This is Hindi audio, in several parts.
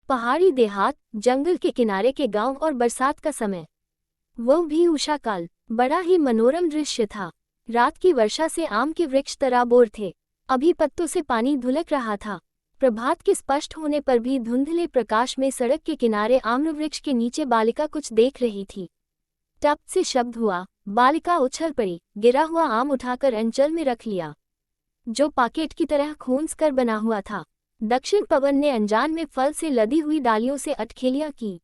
पहाड़ी देहात, जंगल के किनारे के गांव और बरसात का समय, वो भी उषाकाल। बड़ा ही मनोरम दृश्य था। रात की वर्षा से आम के वृक्ष तराबोर थे। अभी पत्तों से पानी धुलक रहा था। प्रभात के स्पष्ट होने पर भी धुंधले प्रकाश में सड़क के किनारे आम्र वृक्ष के नीचे बालिका कुछ देख रही थी। टप से शब्द हुआ। बालिका उछल पड़ी, गिरा हुआ आम उठाकर अंचल में रख लिया, जो पॉकेट की तरह खूंस कर बना हुआ था। दक्षिण पवन ने अनजान में फल से लदी हुई डालियों से अटखेलियां की।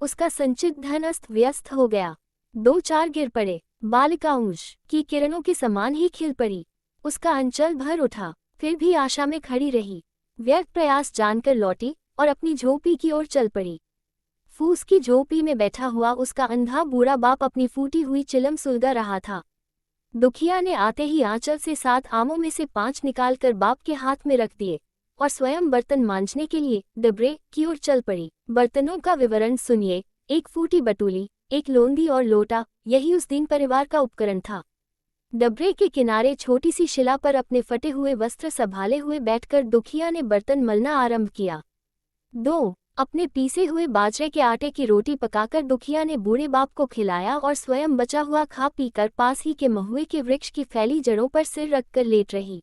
उसका संचित धन अस्त व्यस्त हो गया। 2-4 गिर पड़े। बालिका ऊष की किरणों के समान ही खिल पड़ी। उसका अंचल भर उठा, फिर भी आशा में खड़ी रही। व्यर्थ प्रयास जानकर लौटी और अपनी झोपड़ी की ओर चल पड़ी। फूस की झोपड़ी में बैठा हुआ उसका अंधा बूढ़ा बाप अपनी फूटी हुई चिलम सुलगा रहा था। दुखिया ने आते ही आंचल से 7 आमों में से 5 निकालकर बाप के हाथ में रख दिए और स्वयं बर्तन मांजने के लिए डबरे की ओर चल पड़ी। बर्तनों का विवरण सुनिए। 1 फूटी बटुली, 1 लोंदी और लोटा, यही उस दिन परिवार का उपकरण था। डबरे के किनारे छोटी सी शिला पर अपने फटे हुए वस्त्र संभाले हुए बैठकर दुखिया ने बर्तन मलना आरंभ किया। 2 अपने पीसे हुए बाजरे के आटे की रोटी पकाकर दुखिया ने बूढ़े बाप को खिलाया और स्वयं बचा हुआ खा पीकर पास ही के महुए के वृक्ष की फैली जड़ों पर सिर रखकर लेट रही।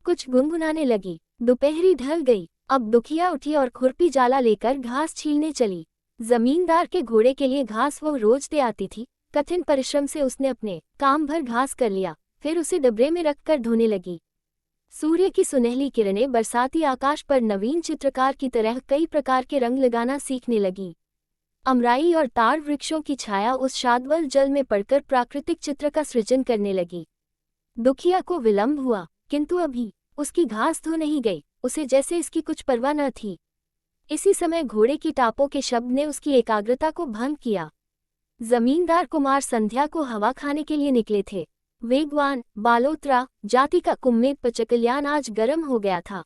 कुछ गुनगुनाने लगी। दोपहरी ढल गई। अब दुखिया उठी और खुरपी जाला लेकर घास छीलने चली। जमींदार के घोड़े के लिए घास वो रोज दे आती थी। कठिन परिश्रम से उसने अपने काम भर घास कर लिया, फिर उसे डबरे में रखकर धोने लगी। सूर्य की सुनहली किरणें बरसाती आकाश पर नवीन चित्रकार की तरह कई प्रकार के रंग लगाना सीखने लगी। अमराई और ताड़ वृक्षों की छाया उस शाद्वल जल में पड़कर प्राकृतिक चित्र का सृजन करने लगी। दुखिया को विलंब हुआ, किंतु अभी उसकी घास धो नहीं गई। उसे जैसे इसकी कुछ परवाह न थी। इसी समय घोड़े की टापों के शब्द ने उसकी एकाग्रता को भंग किया। जमींदार कुमार संध्या को हवा खाने के लिए निकले थे। वेगवान बालोत्रा जाति का कुम्मेद पचकल्याण आज गर्म हो गया था।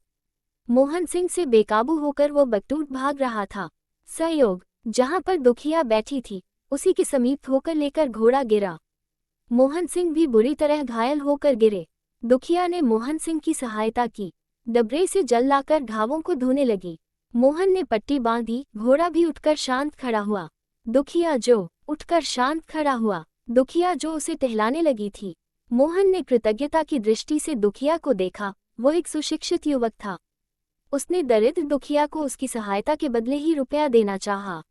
मोहन सिंह से बेकाबू होकर वो बकटूट भाग रहा था। सहयोग जहां पर दुखिया बैठी थी, उसी के समीप होकर लेकर घोड़ा गिरा। मोहन सिंह भी बुरी तरह घायल होकर गिरे। दुखिया ने मोहन सिंह की सहायता की। डबरे से जल लाकर घावों को धोने लगी। मोहन ने पट्टी बांधी। घोड़ा भी उठकर शांत खड़ा हुआ। दुखिया जो उठकर शांत खड़ा हुआ। दुखिया जो उसे टहलाने लगी थी। मोहन ने कृतज्ञता की दृष्टि से दुखिया को देखा। वो एक सुशिक्षित युवक था। उसने दरिद्र दुखिया को उसकी सहायता के बदले ही रुपया देना चाहा।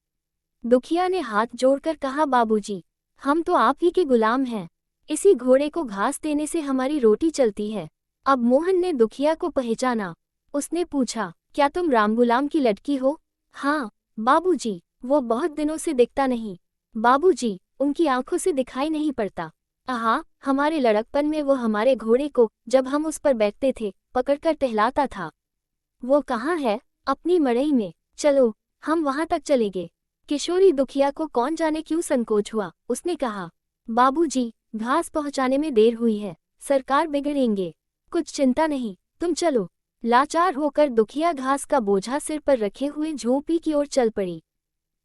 दुखिया ने हाथ जोड़कर कहा, बाबूजी, हम तो आप ही के गुलाम हैं। इसी घोड़े को घास देने से हमारी रोटी चलती है। अब मोहन ने दुखिया को पहचाना। उसने पूछा, क्या तुम रामगुलाम की लड़की हो? हाँ बाबूजी, वो बहुत दिनों से दिखता नहीं। बाबूजी, उनकी आंखों से दिखाई नहीं पड़ता। आहा, हमारे लड़कपन में वो हमारे घोड़े को, जब हम उस पर बैठते थे, पकड़कर टहलाता था। वो कहाँ है? अपनी मड़ई में। चलो, हम वहां तक चलेंगे। किशोरी दुखिया को कौन जाने क्यों संकोच हुआ। उसने कहा, बाबूजी, घास पहुंचाने में देर हुई है, सरकार बिगड़ेंगे। कुछ चिंता नहीं, तुम चलो। लाचार होकर दुखिया घास का बोझा सिर पर रखे हुए झोपड़ी की ओर चल पड़ी।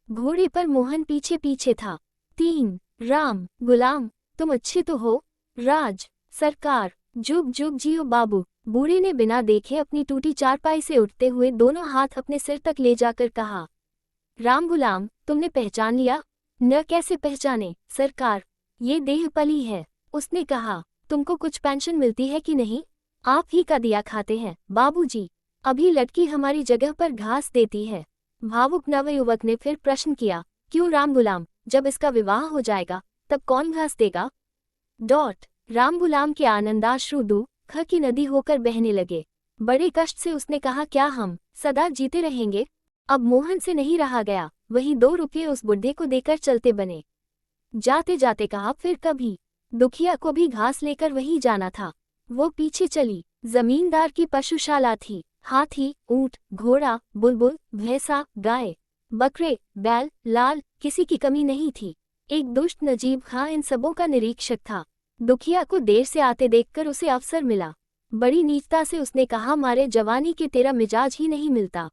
घोड़े पर मोहन पीछे पीछे था। 3 राम गुलाम, तुम अच्छे तो हो? राज सरकार, जुग जुग जियो बाबू। बूढ़े ने बिना देखे अपनी टूटी चारपाई से उठते हुए दोनों हाथ अपने सिर तक ले जाकर कहा, राम गुलाम, तुमने पहचान लिया? न कैसे पहचाने सरकार, ये देहपली है। उसने कहा, तुमको कुछ पेंशन मिलती है कि नहीं? आप ही का दिया खाते हैं बाबूजी। अभी लड़की हमारी जगह पर घास देती है। भावुक नवयुवक ने फिर प्रश्न किया, क्यों राम गुलाम, जब इसका विवाह हो जाएगा तब कौन घास देगा? राम गुलाम के आनंदाश्रु दुख की नदी होकर बहने लगे। बड़े कष्ट से उसने कहा, क्या हम सदा जीते रहेंगे? अब मोहन से नहीं रहा गया। वही 2 रुपये उस बुढ़े को देकर चलते बने। जाते जाते कहा, फिर कभी। दुखिया को भी घास लेकर वहीं जाना था। वो पीछे चली। जमींदार की पशुशाला थी। हाथी, ऊंट, घोड़ा, बुलबुल, भैंसा, गाय, बकरे, बैल, लाल, किसी की कमी नहीं थी। एक दुष्ट नजीब खां इन सबों का निरीक्षक था। दुखिया को देर से आते देखकर उसे अवसर मिला। बड़ी नीचता से उसने कहा, मारे जवानी के तेरा मिजाज ही नहीं मिलता।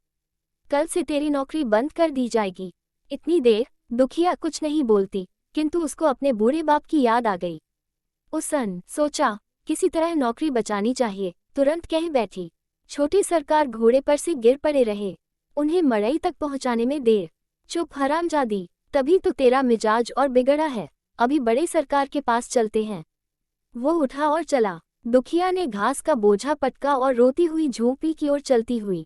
कल से तेरी नौकरी बंद कर दी जाएगी। इतनी देर दुखिया कुछ नहीं बोलती, किंतु उसको अपने बूढ़े बाप की याद आ गई। उसने सोचा, किसी तरह नौकरी बचानी चाहिए। तुरंत कह बैठी। छोटी सरकार घोड़े पर से गिर पड़े रहे। उन्हें मड़ई तक पहुंचाने में देर। चुप हरामजादी, तभी तो तेरा मिजाज और बिगड़ा है। अभी बड़े सरकार के पास चलते हैं। वो उठा और चला। दुखिया ने घास का बोझा पटका और रोती हुई झोंपड़ी की ओर चलती हुई।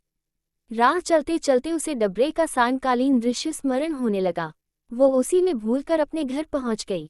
राह चलते चलते उसे डबरे का सायंकालीन दृश्य स्मरण होने लगा। वो उसी में भूलकर अपने घर पहुंच गई।